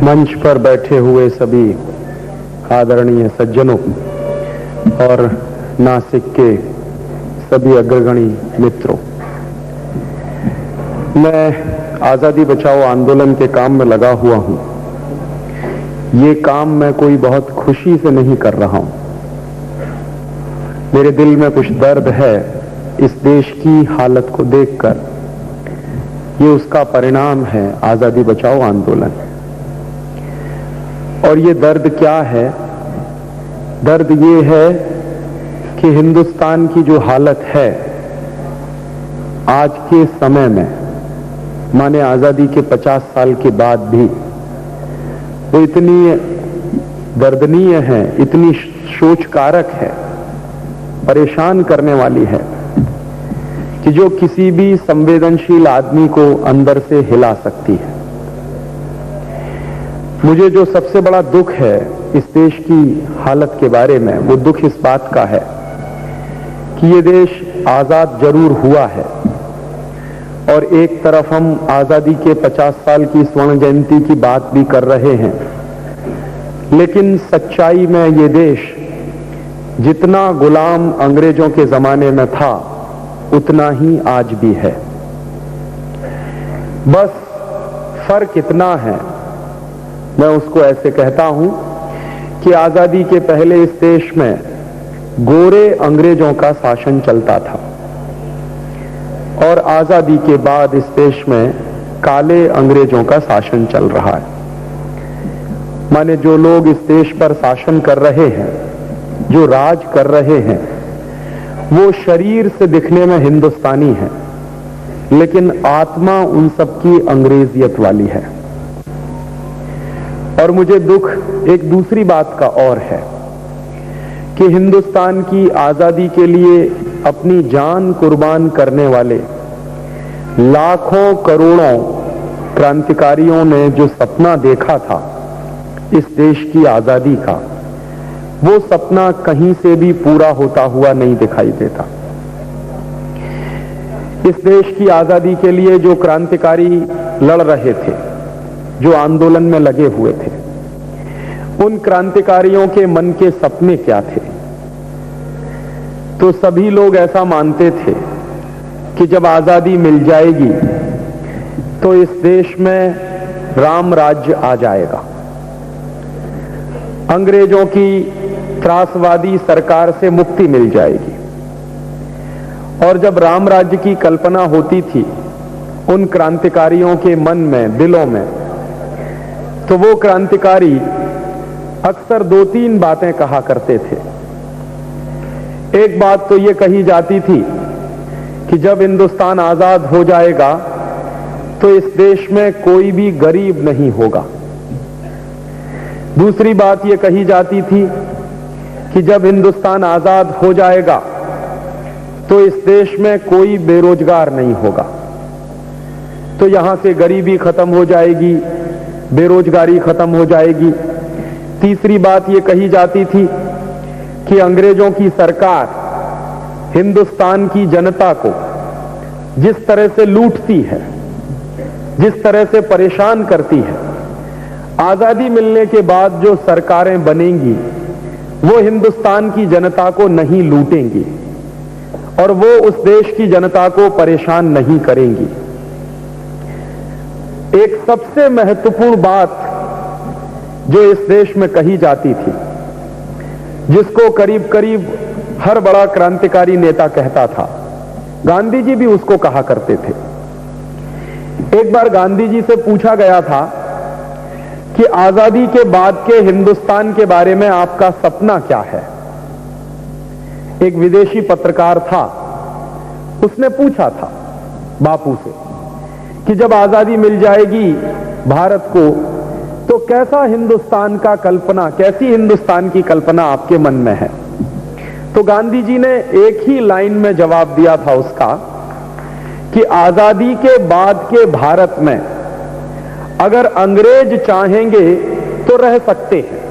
मंच पर बैठे हुए सभी आदरणीय सज्जनों और नासिक के सभी अग्रगणी मित्रों, मैं आजादी बचाओ आंदोलन के काम में लगा हुआ हूं। ये काम मैं कोई बहुत खुशी से नहीं कर रहा हूं। मेरे दिल में कुछ दर्द है इस देश की हालत को देखकर। ये उसका परिणाम है आजादी बचाओ आंदोलन। और ये दर्द क्या है? दर्द ये है कि हिंदुस्तान की जो हालत है आज के समय में, माने आजादी के 50 साल के बाद भी, वो इतनी दर्दनीय है, इतनी सोचकारक है, परेशान करने वाली है कि जो किसी भी संवेदनशील आदमी को अंदर से हिला सकती है। मुझे जो सबसे बड़ा दुख है इस देश की हालत के बारे में, वो दुख इस बात का है कि ये देश आजाद जरूर हुआ है और एक तरफ हम आजादी के 50 साल की स्वर्ण जयंती की बात भी कर रहे हैं, लेकिन सच्चाई में ये देश जितना गुलाम अंग्रेजों के जमाने में था उतना ही आज भी है। बस फर्क इतना है, मैं उसको ऐसे कहता हूं कि आजादी के पहले इस देश में गोरे अंग्रेजों का शासन चलता था और आजादी के बाद इस देश में काले अंग्रेजों का शासन चल रहा है। माने जो लोग इस देश पर शासन कर रहे हैं, जो राज कर रहे हैं, वो शरीर से दिखने में हिंदुस्तानी है, लेकिन आत्मा उन सबकी अंग्रेजियत वाली है। और मुझे दुख एक दूसरी बात का और है कि हिंदुस्तान की आजादी के लिए अपनी जान कुर्बान करने वाले लाखों करोड़ों क्रांतिकारियों ने जो सपना देखा था इस देश की आजादी का, वो सपना कहीं से भी पूरा होता हुआ नहीं दिखाई देता। इस देश की आजादी के लिए जो क्रांतिकारी लड़ रहे थे, जो आंदोलन में लगे हुए थे, उन क्रांतिकारियों के मन के सपने क्या थे? तो सभी लोग ऐसा मानते थे कि जब आजादी मिल जाएगी तो इस देश में राम राज्य आ जाएगा, अंग्रेजों की त्रासवादी सरकार से मुक्ति मिल जाएगी। और जब राम राज्य की कल्पना होती थी उन क्रांतिकारियों के मन में, दिलों में, तो वो क्रांतिकारी अक्सर 2-3 बातें कहा करते थे। एक बात तो ये कही जाती थी कि जब हिंदुस्तान आजाद हो जाएगा तो इस देश में कोई भी गरीब नहीं होगा। दूसरी बात ये कही जाती थी कि जब हिंदुस्तान आजाद हो जाएगा तो इस देश में कोई बेरोजगार नहीं होगा, तो यहां से गरीबी खत्म हो जाएगी, बेरोजगारी खत्म हो जाएगी। तीसरी बात ये कही जाती थी कि अंग्रेजों की सरकार हिंदुस्तान की जनता को जिस तरह से लूटती है, जिस तरह से परेशान करती है, आजादी मिलने के बाद जो सरकारें बनेंगी वो हिंदुस्तान की जनता को नहीं लूटेंगी और वो उस देश की जनता को परेशान नहीं करेंगी। एक सबसे महत्वपूर्ण बात जो इस देश में कही जाती थी, जिसको करीब करीब हर बड़ा क्रांतिकारी नेता कहता था, गांधी जी भी उसको कहा करते थे। एक बार गांधी जी से पूछा गया था कि आजादी के बाद के हिंदुस्तान के बारे में आपका सपना क्या है? एक विदेशी पत्रकार था, उसने पूछा था बापू से कि जब आजादी मिल जाएगी भारत को तो कैसा हिंदुस्तान का कल्पना, कैसी हिंदुस्तान की कल्पना आपके मन में है? तो गांधी जी ने एक ही लाइन में जवाब दिया था उसका कि आजादी के बाद के भारत में अगर अंग्रेज चाहेंगे तो रह सकते हैं,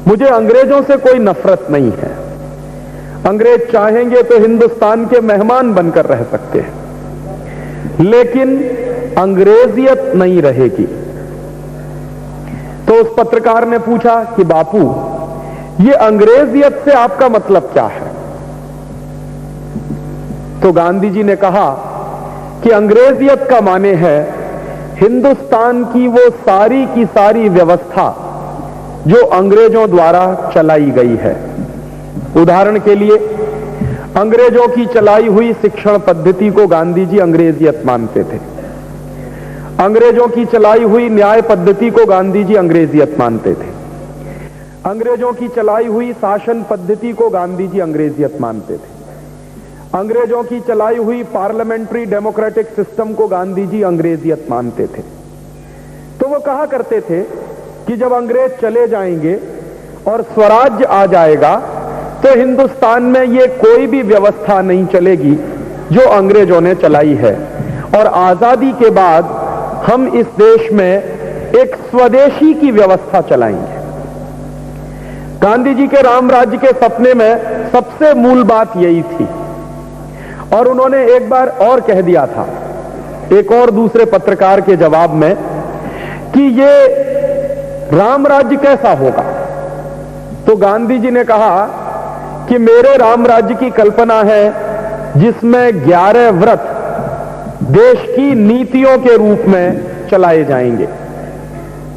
मुझे अंग्रेजों से कोई नफरत नहीं है, अंग्रेज चाहेंगे तो हिंदुस्तान के मेहमान बनकर रह सकते हैं, लेकिन अंग्रेजियत नहीं रहेगी। तो उस पत्रकार ने पूछा कि बापू, ये अंग्रेजियत से आपका मतलब क्या है? तो गांधी जी ने कहा कि अंग्रेजियत का माने है हिंदुस्तान की वो सारी की सारी व्यवस्था जो अंग्रेजों द्वारा चलाई गई है। उदाहरण के लिए, अंग्रेजों की चलाई हुई शिक्षण पद्धति को गांधी जी अंग्रेजियत मानते थे। अंग्रेजों की चलाई हुई न्याय पद्धति को गांधी जी अंग्रेजियत मानते थे। अंग्रेजों की चलाई हुई शासन पद्धति को गांधी जी अंग्रेजियत मानते थे। अंग्रेजों की चलाई हुई पार्लियामेंट्री डेमोक्रेटिक सिस्टम को गांधी जी अंग्रेजियत मानते थे। तो वो कहा करते थे कि जब अंग्रेज चले जाएंगे और स्वराज्य आ जाएगा तो हिंदुस्तान में ये कोई भी व्यवस्था नहीं चलेगी जो अंग्रेजों ने चलाई है, और आजादी के बाद हम इस देश में एक स्वदेशी की व्यवस्था चलाएंगे। गांधी जी के राम राज्य के सपने में सबसे मूल बात यही थी। और उन्होंने एक बार और कह दिया था एक और दूसरे पत्रकार के जवाब में कि ये राम राज्य कैसा होगा। तो गांधी जी ने कहा कि मेरे राम राज्य की कल्पना है जिसमें 11 व्रत देश की नीतियों के रूप में चलाए जाएंगे।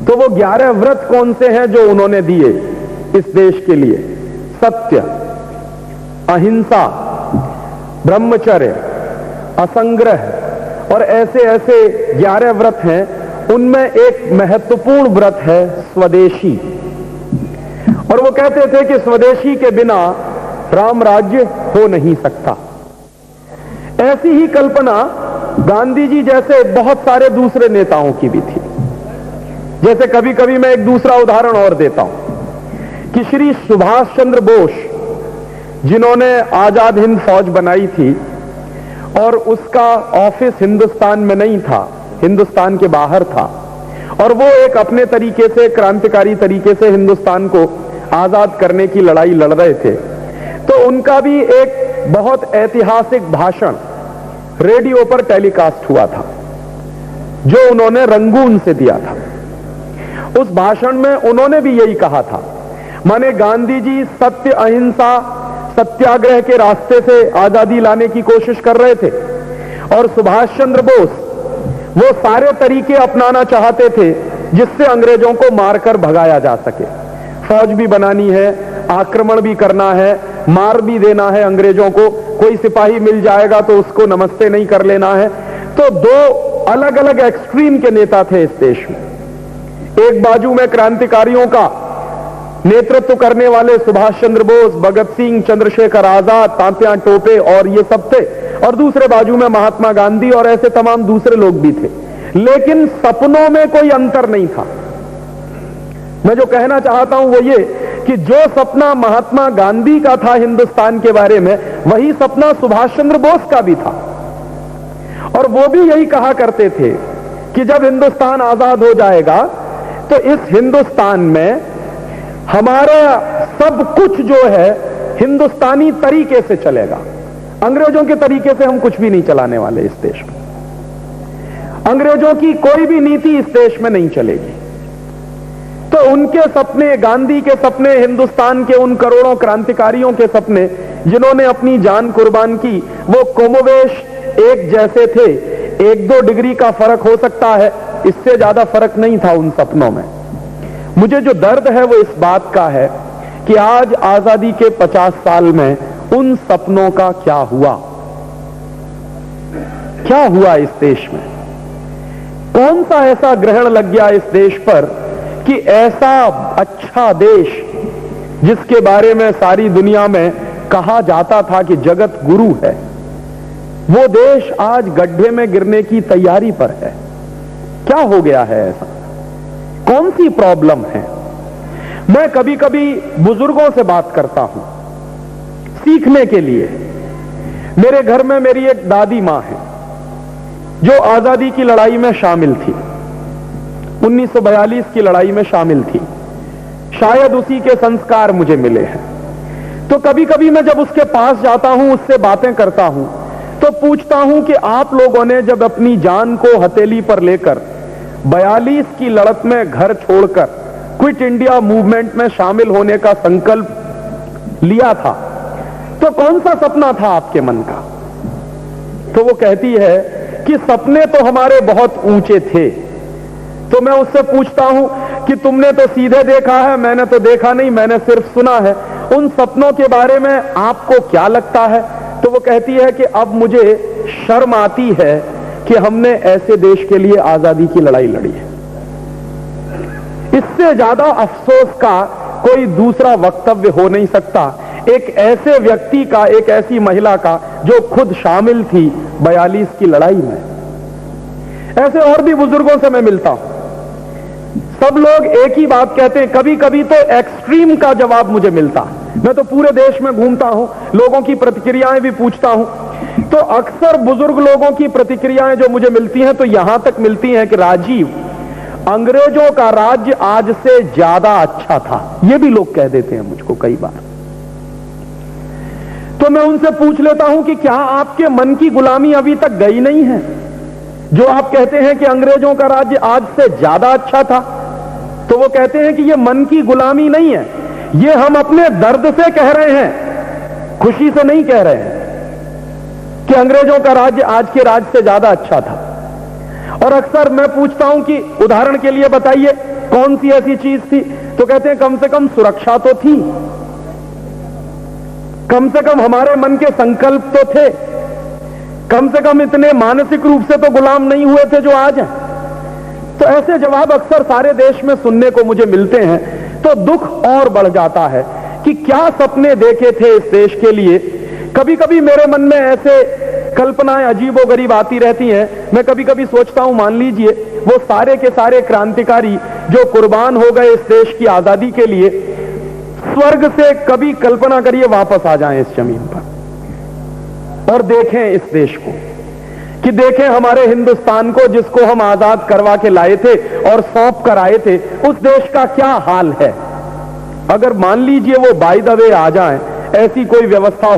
तो वो 11 व्रत कौन से हैं जो उन्होंने दिए इस देश के लिए? सत्य, अहिंसा, ब्रह्मचर्य, असंग्रह और ऐसे ऐसे 11 व्रत हैं। उनमें एक महत्वपूर्ण व्रत है स्वदेशी, और वो कहते थे कि स्वदेशी के बिना राम राज्य हो नहीं सकता। ऐसी ही कल्पना गांधी जी जैसे बहुत सारे दूसरे नेताओं की भी थी। जैसे कभी कभी मैं एक दूसरा उदाहरण और देता हूं कि श्री सुभाष चंद्र बोस, जिन्होंने आजाद हिंद फौज बनाई थी और उसका ऑफिस हिंदुस्तान में नहीं था, हिंदुस्तान के बाहर था, और वो एक अपने तरीके से क्रांतिकारी तरीके से हिंदुस्तान को आजाद करने की लड़ाई लड़ रहे थे। तो उनका भी एक बहुत ऐतिहासिक भाषण रेडियो पर टेलीकास्ट हुआ था जो उन्होंने रंगून से दिया था। उस भाषण में उन्होंने भी यही कहा था, माने गांधी जी सत्य, अहिंसा, सत्याग्रह के रास्ते से आजादी लाने की कोशिश कर रहे थे, और सुभाष चंद्र बोस वो सारे तरीके अपनाना चाहते थे जिससे अंग्रेजों को मारकर भगाया जा सके। फौज भी बनानी है, आक्रमण भी करना है, मार भी देना है अंग्रेजों को। कोई सिपाही मिल जाएगा तो उसको नमस्ते नहीं कर लेना है। तो दो अलग अलग एक्सट्रीम के नेता थे इस देश में। एक बाजू में क्रांतिकारियों का नेतृत्व करने वाले सुभाष चंद्र बोस, भगत सिंह, चंद्रशेखर आजाद, तात्या टोपे और ये सब थे, और दूसरे बाजू में महात्मा गांधी और ऐसे तमाम दूसरे लोग भी थे। लेकिन सपनों में कोई अंतर नहीं था। मैं जो कहना चाहता हूं वो ये कि जो सपना महात्मा गांधी का था हिंदुस्तान के बारे में, वही सपना सुभाष चंद्र बोस का भी था। और वो भी यही कहा करते थे कि जब हिंदुस्तान आजाद हो जाएगा तो इस हिंदुस्तान में हमारा सब कुछ जो है हिंदुस्तानी तरीके से चलेगा। अंग्रेजों के तरीके से हम कुछ भी नहीं चलाने वाले इस देश में। अंग्रेजों की कोई भी नीति इस देश में नहीं चलेगी। तो उनके सपने, गांधी के सपने, हिंदुस्तान के उन करोड़ों क्रांतिकारियों के सपने जिन्होंने अपनी जान कुर्बान की, वो कमोवेश एक जैसे थे। 1-2 डिग्री का फर्क हो सकता है, इससे ज्यादा फर्क नहीं था उन सपनों में। मुझे जो दर्द है वो इस बात का है कि आज आजादी के 50 साल में उन सपनों का क्या हुआ? क्या हुआ इस देश में? कौन सा ऐसा ग्रहण लग गया इस देश पर कि ऐसा अच्छा देश जिसके बारे में सारी दुनिया में कहा जाता था कि जगत गुरु है, वो देश आज गड्ढे में गिरने की तैयारी पर है। क्या हो गया है ऐसा? कौन सी प्रॉब्लम है? मैं कभी कभी बुजुर्गों से बात करता हूं सीखने के लिए। मेरे घर में मेरी एक दादी मां है जो आजादी की लड़ाई में शामिल थी, 1942 की लड़ाई में शामिल थी। शायद उसी के संस्कार मुझे मिले हैं। तो कभी कभी मैं जब उसके पास जाता हूं, उससे बातें करता हूं, तो पूछता हूं कि आप लोगों ने जब अपनी जान को हथेली पर लेकर 42 की लड़त में घर छोड़कर क्विट इंडिया मूवमेंट में शामिल होने का संकल्प लिया था, तो कौन सा सपना था आपके मन का? तो वो कहती है कि सपने तो हमारे बहुत ऊंचे थे। तो मैं उससे पूछता हूं कि तुमने तो सीधे देखा है, मैंने तो देखा नहीं, मैंने सिर्फ सुना है, उन सपनों के बारे में आपको क्या लगता है? तो वो कहती है कि अब मुझे शर्म आती है कि हमने ऐसे देश के लिए आजादी की लड़ाई लड़ी है। इससे ज्यादा अफसोस का कोई दूसरा वक्तव्य हो नहीं सकता एक ऐसे व्यक्ति का, एक ऐसी महिला का जो खुद शामिल थी 42 की लड़ाई में। ऐसे और भी बुजुर्गों से मैं मिलता हूं, सब लोग एक ही बात कहते हैं। कभी कभी तो एक्सट्रीम का जवाब मुझे मिलता है। मैं तो पूरे देश में घूमता हूं, लोगों की प्रतिक्रियाएं भी पूछता हूं, तो अक्सर बुजुर्ग लोगों की प्रतिक्रियाएं जो मुझे मिलती हैं तो यहां तक मिलती हैं कि राजीव, अंग्रेजों का राज्य आज से ज्यादा अच्छा था। ये भी लोग कह देते हैं मुझको कई बार। तो मैं उनसे पूछ लेता हूं कि क्या आपके मन की गुलामी अभी तक गई नहीं है? जो आप कहते हैं कि अंग्रेजों का राज्य आज से ज्यादा अच्छा था, तो वो कहते हैं कि ये मन की गुलामी नहीं है, ये हम अपने दर्द से कह रहे हैं, खुशी से नहीं कह रहे हैं कि अंग्रेजों का राज्य आज के राज्य से ज्यादा अच्छा था। और अक्सर मैं पूछता हूं कि उदाहरण के लिए बताइए कौन सी ऐसी चीज थी, तो कहते हैं कम से कम सुरक्षा तो थी, कम से कम हमारे मन के संकल्प तो थे, कम से कम इतने मानसिक रूप से तो गुलाम नहीं हुए थे जो आज हैं। तो ऐसे जवाब अक्सर सारे देश में सुनने को मुझे मिलते हैं, तो दुख और बढ़ जाता है कि क्या सपने देखे थे इस देश के लिए। कभी कभी मेरे मन में ऐसे कल्पनाएं अजीबोगरीब आती रहती हैं। मैं कभी कभी सोचता हूं, मान लीजिए वो सारे के सारे क्रांतिकारी जो कुर्बान हो गए इस देश की आजादी के लिए, स्वर्ग से कभी कल्पना करिए वापस आ जाएं इस जमीन पर और देखें इस देश को, कि देखें हमारे हिंदुस्तान को जिसको हम आजाद करवा के लाए थे और सौंप कर आए थे, उस देश का क्या हाल है। अगर मान लीजिए वो बाय द वे आ जाएं, ऐसी कोई व्यवस्था